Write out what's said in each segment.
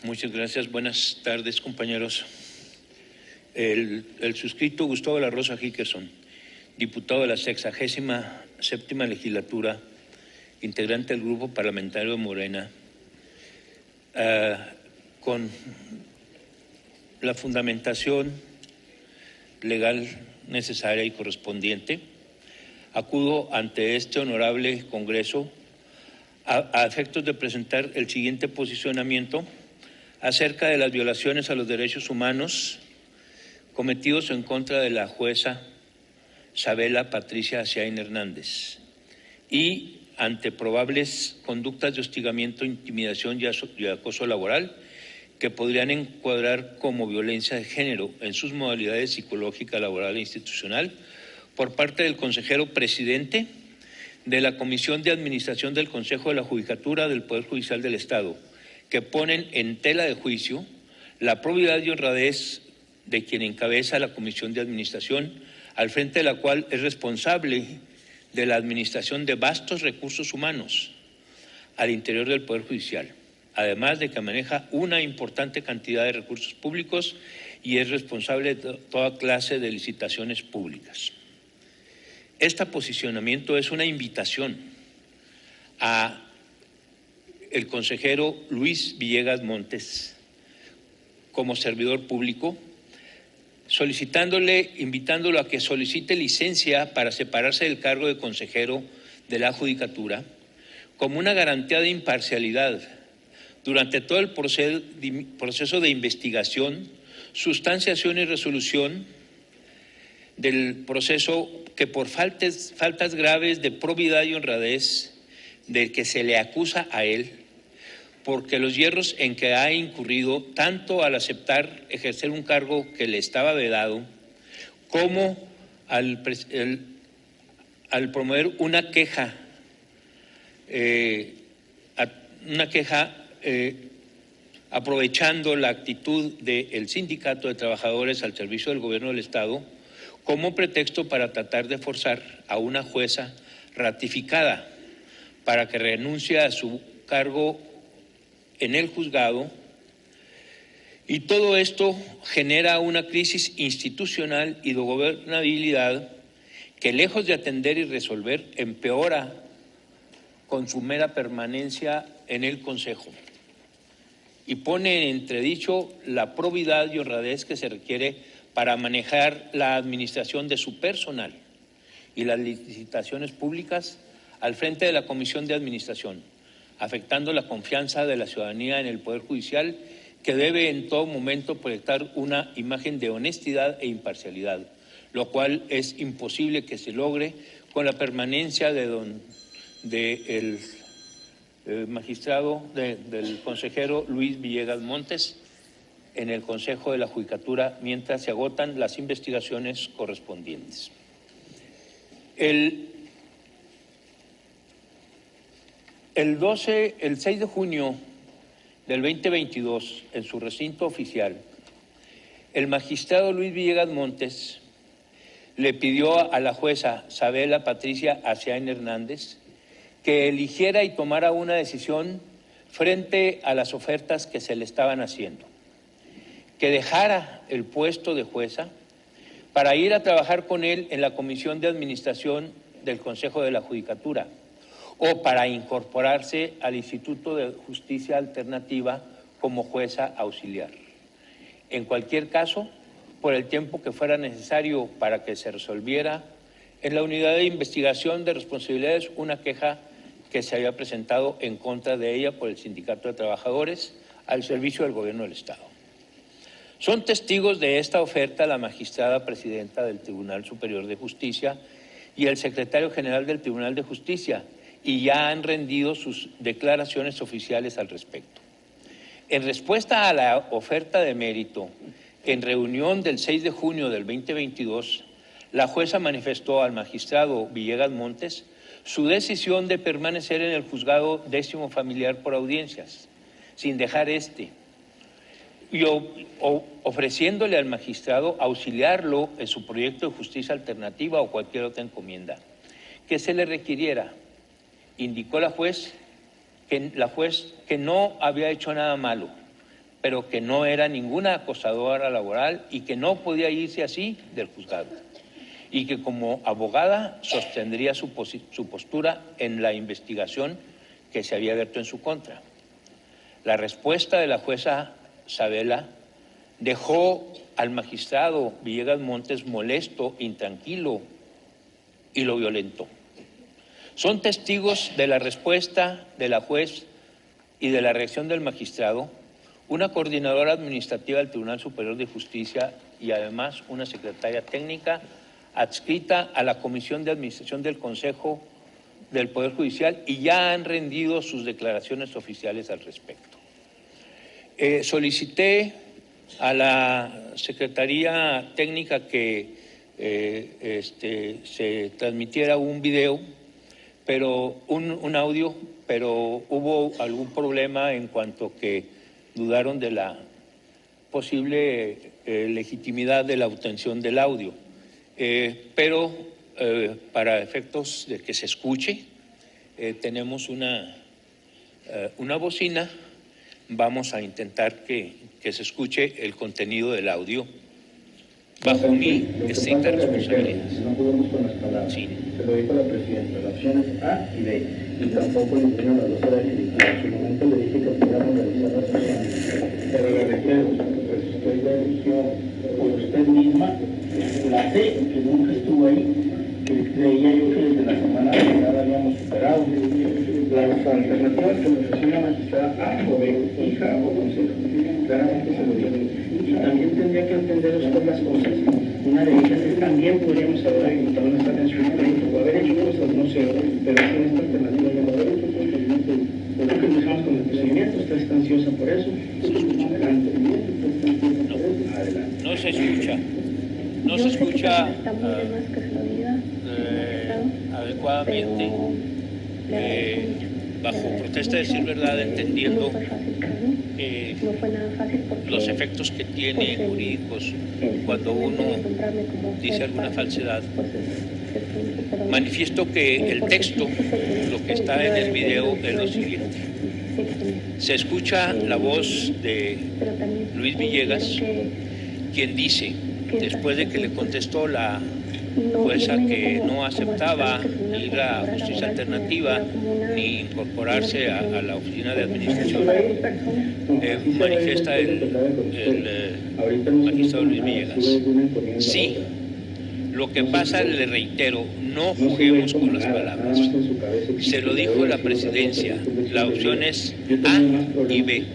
Muchas gracias. Buenas tardes, compañeros. El suscrito Gustavo de la Rosa Hickerson, diputado de la 67ª legislatura, integrante del Grupo Parlamentario de Morena, con la fundamentación legal necesaria y correspondiente, acudo ante este honorable Congreso a efectos de presentar el siguiente posicionamiento acerca de las violaciones a los derechos humanos cometidos en contra de la jueza Sabela Patricia Aciain Hernández y ante probables conductas de hostigamiento, intimidación y acoso laboral que podrían encuadrar como violencia de género en sus modalidades psicológica, laboral e institucional por parte del consejero presidente de la Comisión de Administración del Consejo de la Judicatura del Poder Judicial del Estado, que ponen en tela de juicio la probidad y honradez de quien encabeza la Comisión de Administración, al frente de la cual es responsable de la administración de vastos recursos humanos al interior del Poder Judicial, además de que maneja una importante cantidad de recursos públicos y es responsable de toda clase de licitaciones públicas. Este posicionamiento es una invitación a el consejero Luis Villegas Montes como servidor público, invitándolo a que solicite licencia para separarse del cargo de consejero de la Judicatura como una garantía de imparcialidad durante todo el proceso de investigación, sustanciación y resolución del proceso que por faltas graves de probidad y honradez del que se le acusa a él, porque los hierros en que ha incurrido tanto al aceptar ejercer un cargo que le estaba vedado, como al promover una queja aprovechando la actitud del Sindicato de Trabajadores al servicio del Gobierno del Estado como pretexto para tratar de forzar a una jueza ratificada para que renuncie a su cargo en el juzgado, y todo esto genera una crisis institucional y de gobernabilidad que, lejos de atender y resolver, empeora con su mera permanencia en el Consejo y pone en entredicho la probidad y honradez que se requiere para manejar la administración de su personal y las licitaciones públicas al frente de la Comisión de Administración, afectando la confianza de la ciudadanía en el Poder Judicial, que debe en todo momento proyectar una imagen de honestidad e imparcialidad, lo cual es imposible que se logre con la permanencia del consejero Luis Villegas Montes en el Consejo de la Judicatura mientras se agotan las investigaciones correspondientes. El 6 de junio del 2022, en su recinto oficial, el magistrado Luis Villegas Montes le pidió a la jueza Sabela Patricia Aciain Hernández que eligiera y tomara una decisión frente a las ofertas que se le estaban haciendo, que dejara el puesto de jueza para ir a trabajar con él en la Comisión de Administración del Consejo de la Judicatura, o para incorporarse al Instituto de Justicia Alternativa como jueza auxiliar. En cualquier caso, por el tiempo que fuera necesario para que se resolviera en la unidad de investigación de responsabilidades una queja que se había presentado en contra de ella por el Sindicato de Trabajadores al servicio del Gobierno del Estado. Son testigos de esta oferta la magistrada presidenta del Tribunal Superior de Justicia y el secretario general del Tribunal de Justicia, y ya han rendido sus declaraciones oficiales al respecto. En respuesta a la oferta de mérito, en reunión del 6 de junio del 2022, la jueza manifestó al magistrado Villegas Montes su decisión de permanecer en el juzgado 10º familiar por audiencias, sin dejar y ofreciéndole al magistrado auxiliarlo en su proyecto de justicia alternativa o cualquier otra encomienda que se le requiriera. Indicó la juez que no había hecho nada malo, pero que no era ninguna acosadora laboral y que no podía irse así del juzgado, y que como abogada sostendría su postura en la investigación que se había abierto en su contra. La respuesta de la jueza Sabela dejó al magistrado Villegas Montes molesto, intranquilo, y lo violentó. Son testigos de la respuesta de la juez y de la reacción del magistrado una coordinadora administrativa del Tribunal Superior de Justicia y además una secretaria técnica adscrita a la Comisión de Administración del Consejo del Poder Judicial, y ya han rendido sus declaraciones oficiales al respecto. Solicité a la Secretaría Técnica que se transmitiera un video, pero un audio, pero hubo algún problema en cuanto que dudaron de la posible legitimidad de la obtención del audio. Pero para efectos de que se escuche, tenemos una bocina. Vamos a intentar que se escuche el contenido del audio bajo mi estricta responsabilidad. No podemos con las palabras. Sí. Se lo dijo la presidenta, las opciones A y B, y tampoco le hicieron la doctora ejecutiva. En su momento le dije que pudiéramos realizar las opciones. Pero le requiero, pues usted ya eligió por usted misma la C, que nunca estuvo ahí, que creía yo que desde la semana pasada habíamos superado. Las alternativas que me ofreció la magistrada A o B, hija o consejo, claramente se lo dije. Y también tendría que entender usted las cosas. Una de ellas es también podríamos haber ejecutado nuestra atención al crédito o haber hecho cosas, no sé, pero es que esta alternativa ya no haber hecho procedimiento. Por eso que empezamos con el procedimiento, usted está ansiosa por eso. Adelante. No se escucha. No se escucha adecuadamente. Bajo protesta de decir verdad, entendiendo los efectos que tiene jurídicos cuando uno dice alguna falsedad. Manifiesto que el texto, lo que está en el video, es lo siguiente. Se escucha la voz de Luis Villegas, quien dice, después de que le contestó la jueza que no aceptaba ir a justicia alternativa ni incorporarse a la oficina de administración, manifiesta el magistrado Luis Villegas. Sí, lo que pasa, le reitero, no juguemos con las palabras. Se lo dijo la presidencia, la opción es A y B.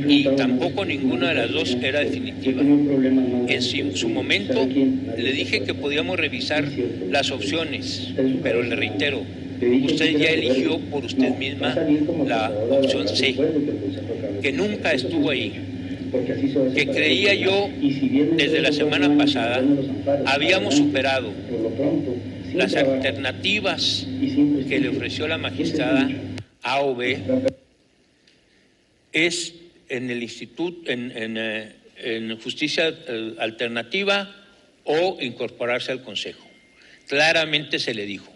Y tampoco ninguna de las dos era definitiva. En su momento le dije que podíamos revisar las opciones, pero le reitero, usted ya eligió por usted misma la opción C, que nunca estuvo ahí, que creía yo desde la semana pasada habíamos superado las alternativas que le ofreció la magistrada A o B. Es en el instituto, en justicia alternativa o incorporarse al Consejo. Claramente se le dijo.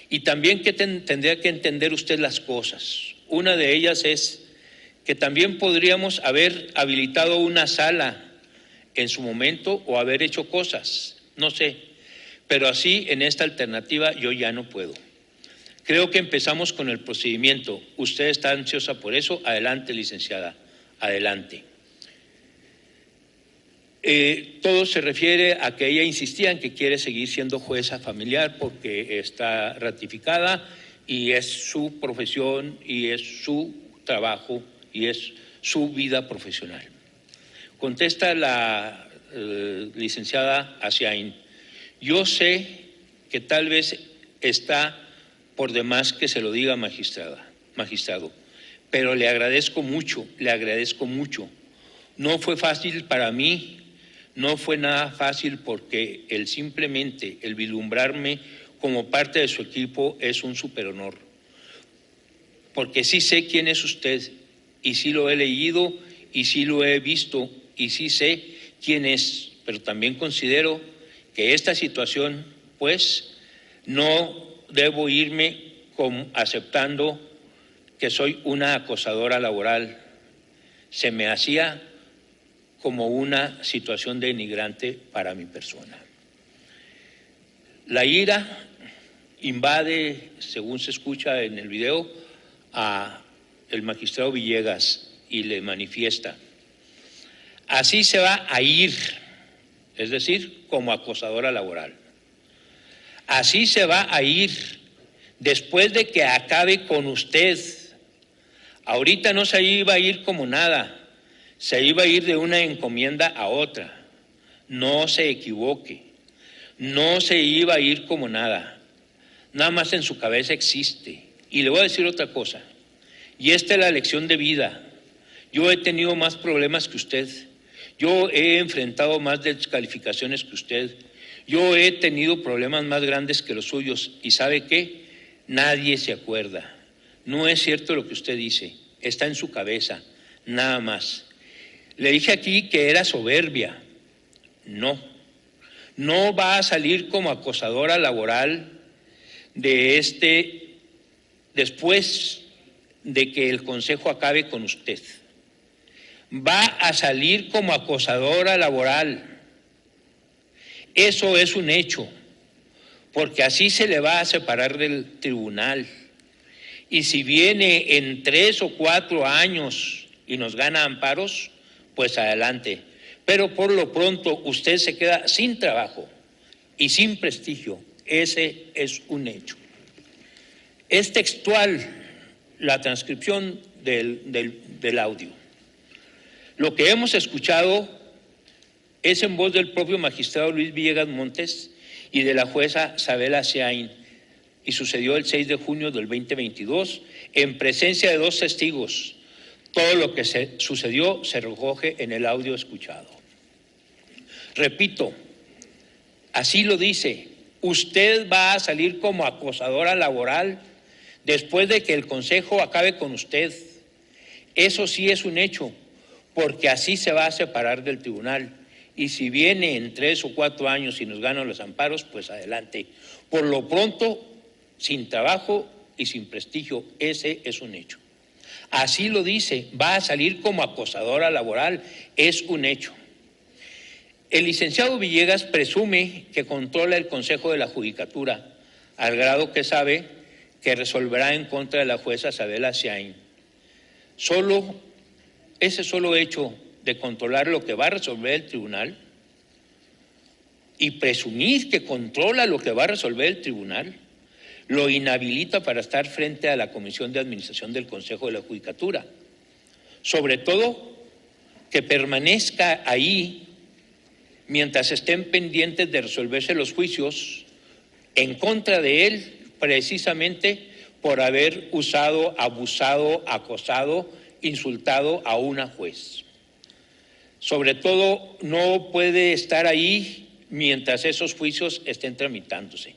Y también que tendría que entender usted las cosas. Una de ellas es que también podríamos haber habilitado una sala en su momento o haber hecho cosas, no sé, pero así en esta alternativa yo ya no puedo. Creo que empezamos con el procedimiento. Usted está ansiosa por eso. Adelante, licenciada. Adelante. Todo se refiere a que ella insistía en que quiere seguir siendo jueza familiar porque está ratificada y es su profesión y es su trabajo y es su vida profesional. Contesta la licenciada Asiain. Yo sé que tal vez está por demás que se lo diga magistrado, pero le agradezco mucho. No fue fácil para mí, no fue nada fácil porque simplemente el vislumbrarme como parte de su equipo es un superhonor. Porque sí sé quién es usted y sí lo he leído y sí lo he visto y sí sé quién es, pero también considero que esta situación, pues, no debo irme aceptando que soy una acosadora laboral. se me hacía como una situación denigrante para mi persona. La ira invade, según se escucha en el video, a el magistrado Villegas y le manifiesta: así se va a ir, es decir, como acosadora laboral. Así se va a ir después de que acabe con usted. Ahorita no se iba a ir como nada, se iba a ir de una encomienda a otra. No se equivoque, no se iba a ir como nada. Nada más en su cabeza existe. Y le voy a decir otra cosa, y esta es la lección de vida. Yo he tenido más problemas que usted, yo he enfrentado más descalificaciones que usted, yo he tenido problemas más grandes que los suyos, y ¿sabe qué? Nadie se acuerda. No es cierto lo que usted dice, está en su cabeza, nada más. Le dije aquí que era soberbia. No va a salir como acosadora laboral después de que el Consejo acabe con usted. Va a salir como acosadora laboral. Eso es un hecho, porque así se le va a separar del tribunal. Y si viene en 3 o 4 años y nos gana amparos, pues adelante. Pero por lo pronto usted se queda sin trabajo y sin prestigio. Ese es un hecho. Es textual la transcripción del audio. Lo que hemos escuchado es en voz del propio magistrado Luis Villegas Montes y de la jueza Sabela Siain, y sucedió el 6 de junio del 2022 en presencia de 2 testigos. Todo lo que sucedió se recoge en el audio escuchado. Repito, así lo dice: usted va a salir como acosadora laboral después de que el Consejo acabe con usted. Eso sí es un hecho, porque así se va a separar del tribunal. Y si viene en 3 o 4 años y nos ganan los amparos, pues adelante. Por lo pronto, sin trabajo y sin prestigio, ese es un hecho. Así lo dice, va a salir como acosadora laboral, es un hecho. El licenciado Villegas presume que controla el Consejo de la Judicatura, al grado que sabe que resolverá en contra de la jueza Sabela Siain. Ese solo hecho de controlar lo que va a resolver el tribunal y presumir que controla lo que va a resolver el tribunal, lo inhabilita para estar frente a la Comisión de Administración del Consejo de la Judicatura. Sobre todo, que permanezca ahí mientras estén pendientes de resolverse los juicios en contra de él, precisamente por haber usado, abusado, acosado, insultado a una juez. Sobre todo, no puede estar ahí mientras esos juicios estén tramitándose.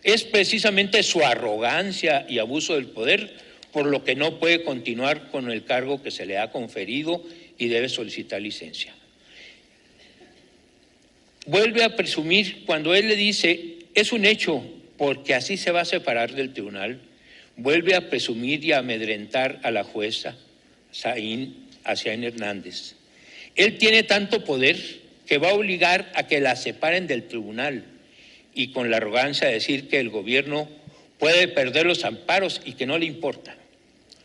Es precisamente su arrogancia y abuso del poder por lo que no puede continuar con el cargo que se le ha conferido y debe solicitar licencia. Vuelve a presumir cuando él le dice, es un hecho, porque así se va a separar del tribunal, vuelve a presumir y a amedrentar a la jueza Siain Hernández. Él tiene tanto poder que va a obligar a que la separen del tribunal, y con la arrogancia de decir que el gobierno puede perder los amparos y que no le importa.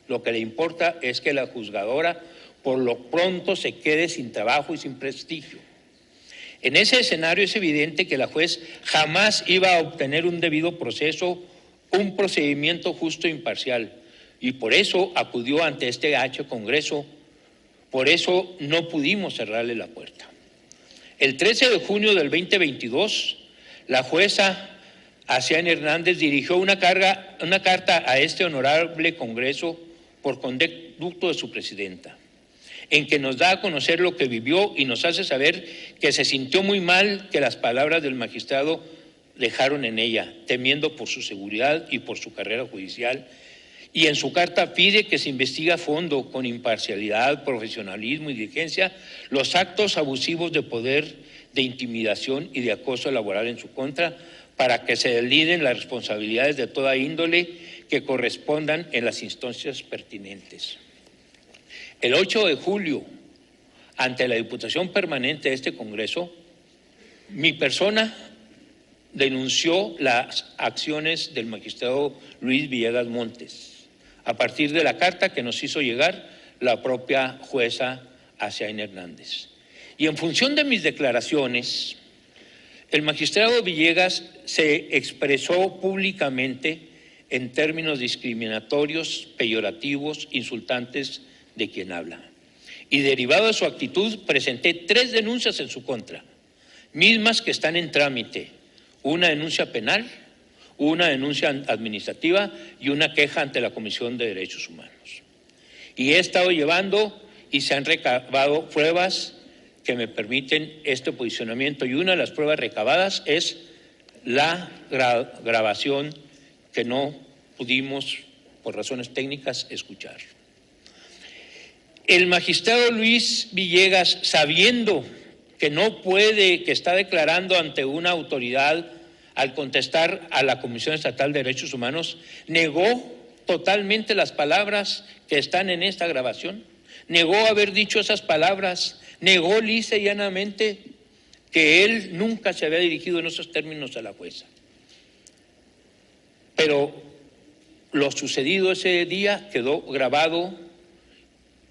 Lo que le importa es que la juzgadora por lo pronto se quede sin trabajo y sin prestigio. En ese escenario es evidente que la juez jamás iba a obtener un debido proceso, un procedimiento justo e imparcial, y por eso acudió ante este Congreso, por eso no pudimos cerrarle la puerta. El 13 de junio del 2022, la jueza Siain Hernández dirigió una carta a este honorable Congreso por conducto de su presidenta, en que nos da a conocer lo que vivió y nos hace saber que se sintió muy mal que las palabras del magistrado dejaron en ella, temiendo por su seguridad y por su carrera judicial. Y en su carta pide que se investigue a fondo, con imparcialidad, profesionalismo y diligencia, los actos abusivos de poder, de intimidación y de acoso laboral en su contra, para que se desliden las responsabilidades de toda índole que correspondan en las instancias pertinentes. El 8 de julio, ante la Diputación Permanente de este Congreso, mi persona denunció las acciones del magistrado Luis Villegas Montes, a partir de la carta que nos hizo llegar la propia jueza Asiain Hernández. Y en función de mis declaraciones, el magistrado Villegas se expresó públicamente en términos discriminatorios, peyorativos, insultantes de quien habla. Y derivado de su actitud, presenté 3 denuncias en su contra, mismas que están en trámite: una denuncia penal, una denuncia administrativa y una queja ante la Comisión de Derechos Humanos. Y he estado llevando y se han recabado pruebas que me permiten este posicionamiento, y una de las pruebas recabadas es la grabación que no pudimos, por razones técnicas, escuchar. El magistrado Luis Villegas, sabiendo que no puede, que está declarando ante una autoridad al contestar a la Comisión Estatal de Derechos Humanos, negó totalmente las palabras que están en esta grabación, negó haber dicho esas palabras, negó lisa y llanamente que él nunca se había dirigido en esos términos a la jueza. Pero lo sucedido ese día quedó grabado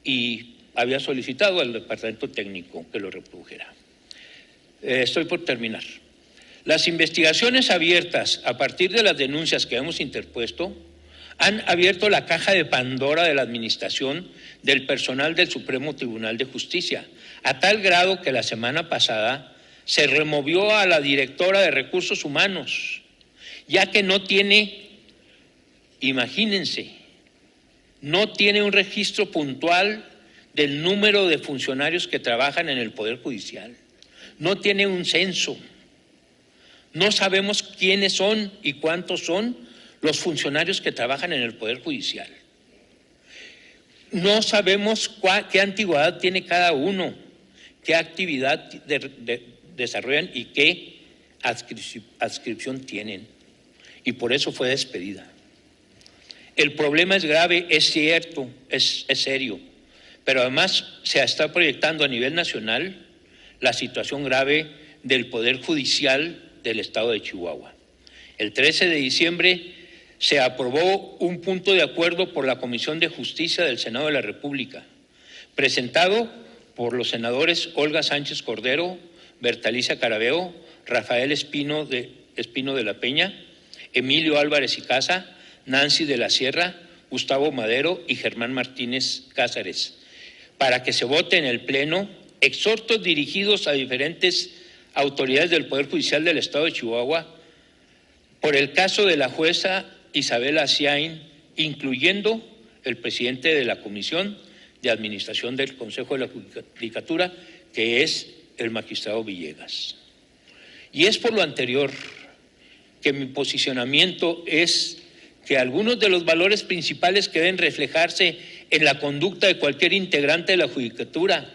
y había solicitado al departamento técnico que lo reprodujera. Estoy por terminar. Las investigaciones abiertas a partir de las denuncias que hemos interpuesto han abierto la caja de Pandora de la administración del personal del Supremo Tribunal de Justicia, a tal grado que la semana pasada se removió a la directora de Recursos Humanos, ya que no tiene, imagínense, no tiene un registro puntual del número de funcionarios que trabajan en el Poder Judicial, no tiene un censo, no sabemos quiénes son y cuántos son los funcionarios que trabajan en el Poder Judicial. No sabemos qué antigüedad tiene cada uno, qué actividad desarrollan y qué adscripción tienen. Y por eso fue despedida. El problema es grave, es cierto, es serio, pero además se está proyectando a nivel nacional la situación grave del Poder Judicial del Estado de Chihuahua. El 13 de diciembre se aprobó un punto de acuerdo por la Comisión de Justicia del Senado de la República, presentado por los senadores Olga Sánchez Cordero, Bertalicia Carabeo, Rafael Espino de la Peña, Emilio Álvarez y Casa, Nancy de la Sierra, Gustavo Madero y Germán Martínez Cázares, para que se vote en el Pleno exhortos dirigidos a diferentes autoridades del Poder Judicial del Estado de Chihuahua por el caso de la jueza Isabel Asiain, incluyendo el presidente de la Comisión de Administración del Consejo de la Judicatura, que es el magistrado Villegas. Y es por lo anterior que mi posicionamiento es que algunos de los valores principales que deben reflejarse en la conducta de cualquier integrante de la Judicatura,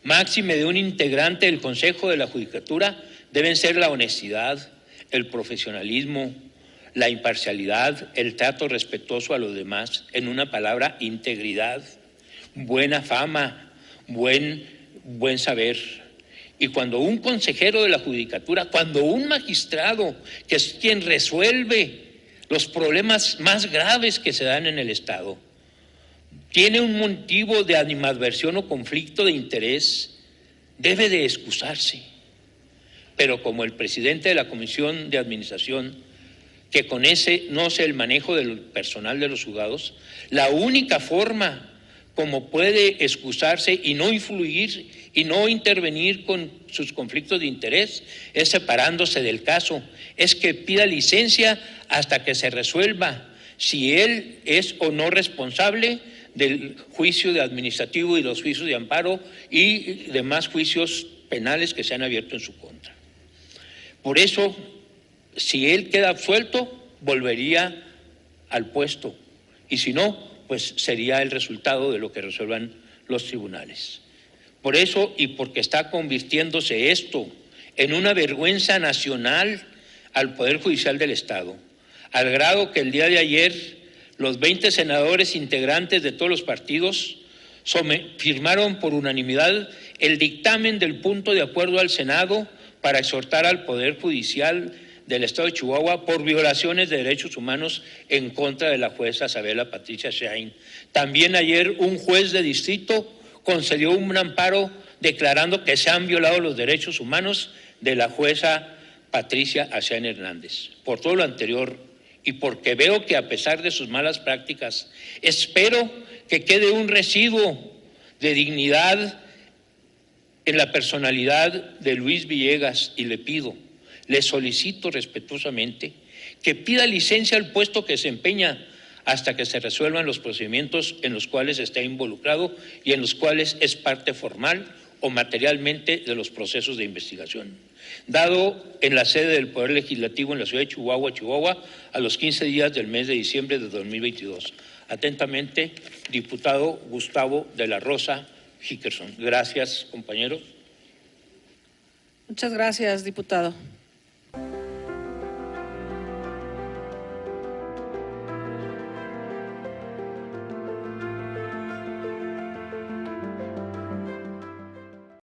máxime de un integrante del Consejo de la Judicatura, deben ser la honestidad, el profesionalismo, la imparcialidad, el trato respetuoso a los demás, en una palabra, integridad, buena fama, buen saber. Y cuando un consejero de la Judicatura, cuando un magistrado, que es quien resuelve los problemas más graves que se dan en el Estado, tiene un motivo de animadversión o conflicto de interés, debe de excusarse. Pero como el presidente de la Comisión de Administración, que conoce el manejo del personal de los juzgados, la única forma como puede excusarse y no influir y no intervenir con sus conflictos de interés es separándose del caso, es que pida licencia hasta que se resuelva si él es o no responsable del juicio de administrativo y los juicios de amparo y demás juicios penales que se han abierto en su contra. Por eso, si él queda absuelto, volvería al puesto, y si no, pues sería el resultado de lo que resuelvan los tribunales. Por eso, y porque está convirtiéndose esto en una vergüenza nacional al Poder Judicial del Estado, al grado que el día de ayer los 20 senadores integrantes de todos los partidos firmaron por unanimidad el dictamen del punto de acuerdo al Senado para exhortar al Poder Judicial del Estado de Chihuahua por violaciones de derechos humanos en contra de la jueza Sabela Patricia Shain. También ayer un juez de distrito concedió un amparo declarando que se han violado los derechos humanos de la jueza Patricia Shain Hernández. Por todo lo anterior y porque veo que a pesar de sus malas prácticas, espero que quede un residuo de dignidad en la personalidad de Luis Villegas y le solicito respetuosamente que pida licencia al puesto que se empeña hasta que se resuelvan los procedimientos en los cuales está involucrado y en los cuales es parte formal o materialmente de los procesos de investigación. Dado en la sede del Poder Legislativo en la ciudad de Chihuahua, Chihuahua, a los 15 días del mes de diciembre de 2022. Atentamente, diputado Gustavo de la Rosa Hickerson. Gracias, compañero. Muchas gracias, diputado.